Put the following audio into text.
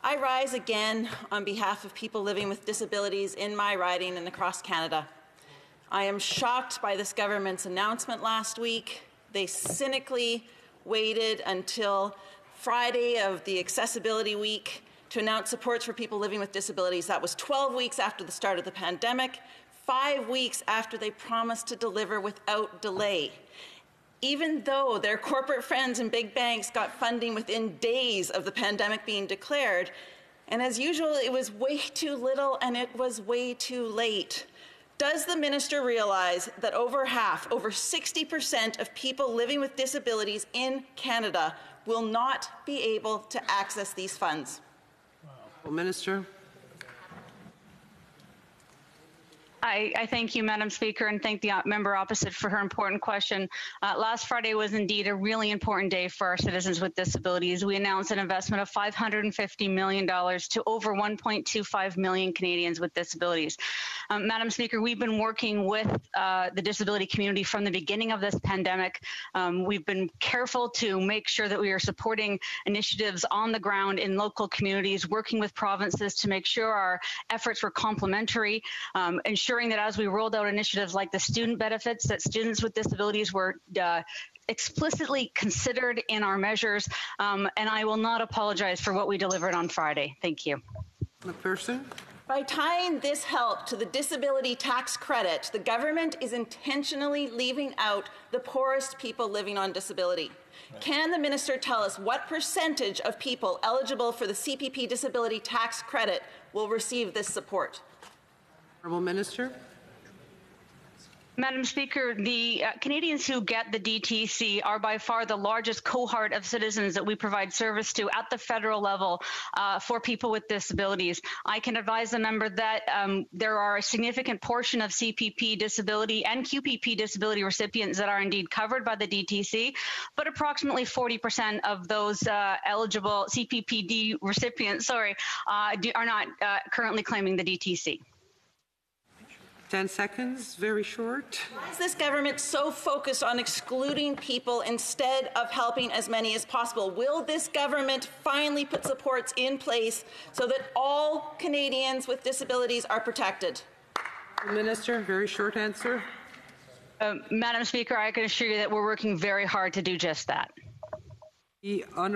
I rise again on behalf of people living with disabilities in my riding and across Canada. I am shocked by this government's announcement last week. They cynically waited until Friday of the Accessibility Week to announce supports for people living with disabilities. That was 12 weeks after the start of the pandemic, 5 weeks after they promised to deliver without delay. Even though their corporate friends and big banks got funding within days of the pandemic being declared, and as usual, it was way too little and it was way too late. Does the minister realize that over 60% of people living with disabilities in Canada will not be able to access these funds? Well, Minister. I thank you, Madam Speaker, and thank the member opposite for her important question. Last Friday was indeed a really important day for our citizens with disabilities. We announced an investment of $550 million to over 1.25 million Canadians with disabilities. Madam Speaker, we've been working with the disability community from the beginning of this pandemic. We've been careful to make sure that we are supporting initiatives on the ground in local communities, working with provinces to make sure our efforts were complementary, ensuring that as we rolled out initiatives like the student benefits, that students with disabilities were explicitly considered in our measures, and I will not apologize for what we delivered on Friday. Thank you. McPherson. By tying this help to the disability tax credit, the government is intentionally leaving out the poorest people living on disability. Can the minister tell us what percentage of people eligible for the CPP disability tax credit will receive this support? Honourable Minister. Madam Speaker, the Canadians who get the DTC are by far the largest cohort of citizens that we provide service to at the federal level for people with disabilities. I can advise the member that there are a significant portion of CPP disability and QPP disability recipients that are indeed covered by the DTC, but approximately 40% of those eligible CPPD recipients, are not currently claiming the DTC. 10 seconds, very short. Why is this government so focused on excluding people instead of helping as many as possible? Will this government finally put supports in place so that all Canadians with disabilities are protected? Minister, very short answer. Madam Speaker, I can assure you that we're working very hard to do just that. The Honourable